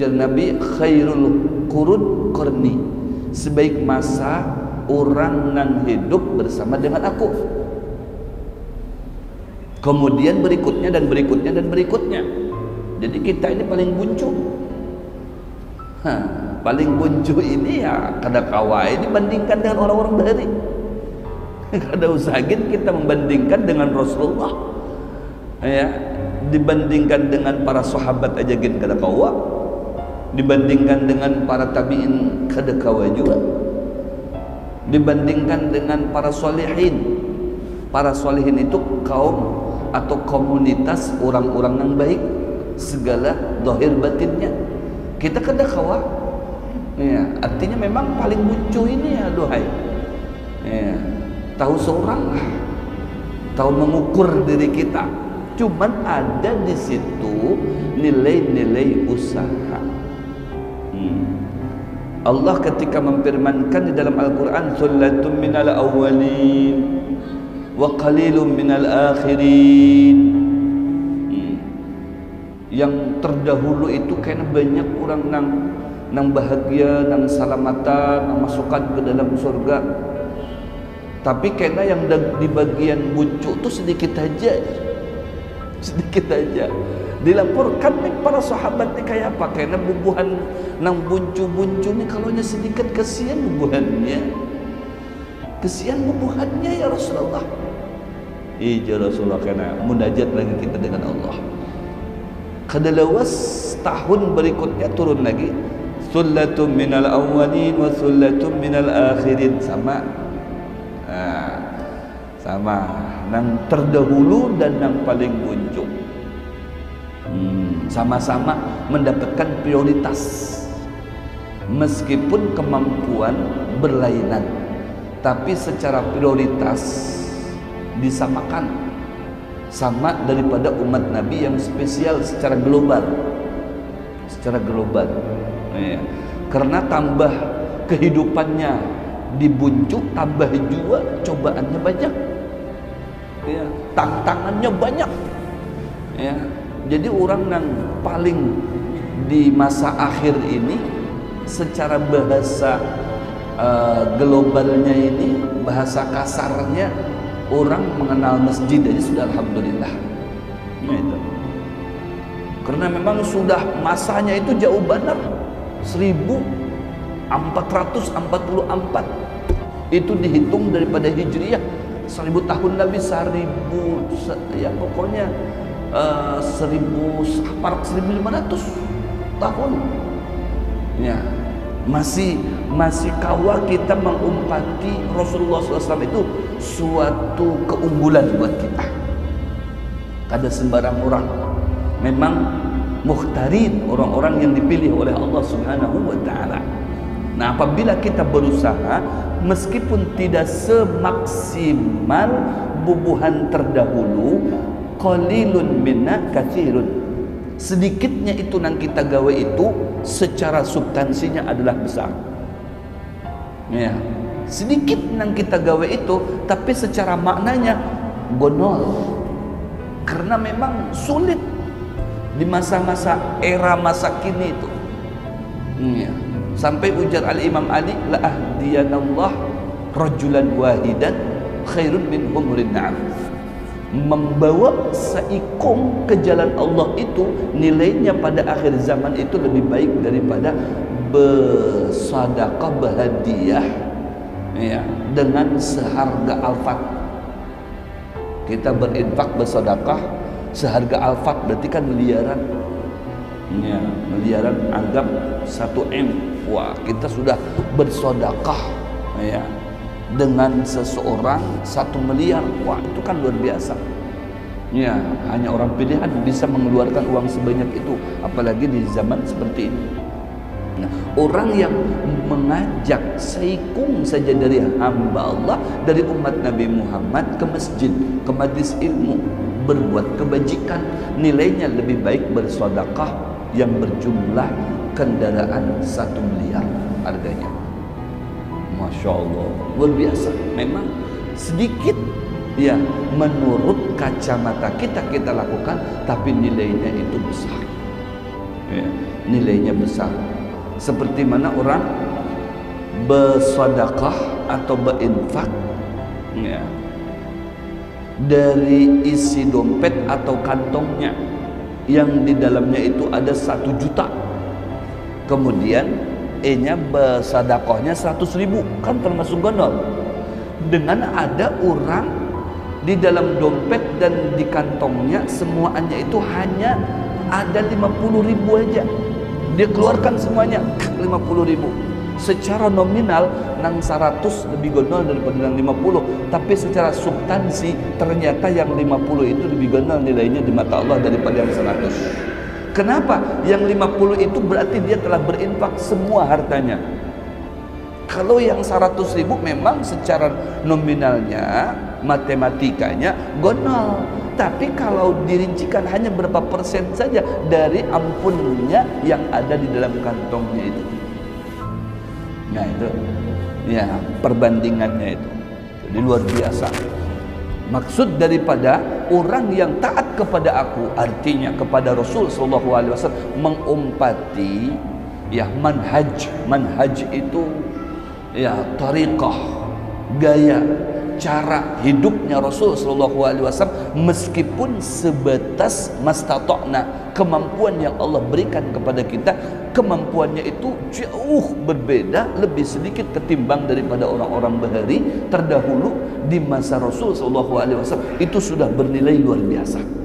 Ujar Nabi, khairul qurun qarni, sebaik masa orang yang hidup bersama dengan aku. Kemudian berikutnya dan berikutnya dan berikutnya. Jadi kita ini paling buncu. Paling buncu ini ya kada kawai dibandingkan dengan orang-orang bahari. Kada usahkin kita membandingkan dengan Rasulullah. Ya, dibandingkan dengan para sahabat aja gin kada kawa. Dibandingkan dengan para tabi'in kada kawa juga. Dibandingkan dengan para solihin. Para solihin itu kaum atau komunitas orang-orang yang baik, segala zahir batinnya kita kada kawa. Ya, artinya memang paling buncu ini ya dohai. Ya, tahu seorang lah, tahu mengukur diri kita. Cuman ada di situ nilai-nilai usaha. Allah ketika memfirmankan di dalam Al-Quran, "Sullatun minal awwalin wa qalilun minal akhirin." Yang terdahulu itu karena banyak orang nang bahagia, nang salamatan, nang masukkan ke dalam surga. Tapi karena yang di bagian buncu itu sedikit aja. Sedikit aja. Dilaporkan nih para sahabat nih kayak apa? Karena bubuhan nang buncu-buncu nih kalau sedikit, kesian bubuhannya. Kesian bubuhannya ya Rasulullah. Iya Rasulullah, karena munajat lagi kita dengan Allah. Kadalawas tahun berikutnya turun lagi, sullatun minal awwalin wa sullatun minal akhirin. Sama. Sama nang terdahulu dan nang paling buncu. Sama-sama mendapatkan prioritas meskipun kemampuan berlainan, tapi secara prioritas disamakan, sama daripada umat Nabi yang spesial secara global. Ya. Karena tambah kehidupannya dibunjuk, tambah juga cobaannya banyak, ya, tantangannya banyak, ya. Jadi orang yang paling di masa akhir ini secara bahasa globalnya ini, bahasa kasarnya, orang mengenal masjid aja sudah alhamdulillah. Nah, itu. Karena memang sudah masanya itu jauh benar, 1444 itu dihitung daripada hijriah, 1000 tahun Nabi, 1000 ya pokoknya 1500 tahun ya, masih kawa kita mengumpati Rasulullah SAW itu suatu keunggulan buat kita. Kada sembarang orang, memang mukhtarin, orang-orang yang dipilih oleh Allah Subhanahu wa ta'ala. Nah, apabila kita berusaha meskipun tidak semaksimal bubuhan terdahulu, qalilun minna katsirun, sedikitnya itu nang kita gawe itu secara substansinya adalah besar. Ya, sedikit nang kita gawe itu tapi secara maknanya gonol. Karena memang sulit di masa-masa era masa kini itu. Ya. Sampai ujar Al-Imam Ali, la ahdiyanallah rajulan wahidan khairun min humrin na'am. Membawa seikung ke jalan Allah itu nilainya pada akhir zaman itu lebih baik daripada bersedekah, berhadiah, ya, dengan seharga alfat. Kita berinfak, bersedekah seharga alfat berarti kan miliaran. Ya, miliaran, anggap 1M. Wah, kita sudah bersedekah, ya, dengan seseorang 1 miliar. Wah, itu kan luar biasa. Ya, hanya orang pilihan bisa mengeluarkan uang sebanyak itu, apalagi di zaman seperti ini. Nah, orang yang mengajak seikung saja dari hamba Allah, dari umat Nabi Muhammad ke masjid, ke majlis ilmu, berbuat kebajikan, nilainya lebih baik bersedekah yang berjumlah kendaraan 1 miliar harganya. Masya Allah, luar biasa. Memang sedikit ya menurut kacamata kita lakukan, tapi nilainya itu besar, ya. nilainya besar. Seperti mana orang bersedekah atau berinfak, ya, dari isi dompet atau kantongnya yang di dalamnya itu ada 1 juta, kemudian nya bersedekahnya 100.000, kan termasuk gonol. Dengan ada orang di dalam dompet dan di kantongnya semuanya itu hanya ada 50.000 aja, dia keluarkan semuanya 50.000. Secara nominal nang 100 lebih gonol daripada nang 50, tapi secara substansi ternyata yang 50 itu lebih gonol nilainya di mata Allah daripada yang 100. Kenapa? Yang 50 itu berarti dia telah berinfak semua hartanya. Kalau yang 100.000 memang secara nominalnya, matematikanya gonol, tapi kalau dirincikan hanya berapa persen saja dari ampunnya yang ada di dalam kantongnya itu. Nah itu, ya, perbandingannya itu. Jadi luar biasa. Maksud daripada orang yang taat kepada aku, artinya kepada Rasul sallallahu alaihi wasallam, mengumpati ya manhaj itu ya tariqah, gaya, cara hidupnya Rasul sallallahu alaihi wasallam, meskipun sebatas mastata'na, kemampuan yang Allah berikan kepada kita, kemampuannya itu jauh berbeda, lebih sedikit ketimbang daripada orang-orang bahari terdahulu di masa Rasul sallallahu alaihi wasallam, itu sudah bernilai luar biasa.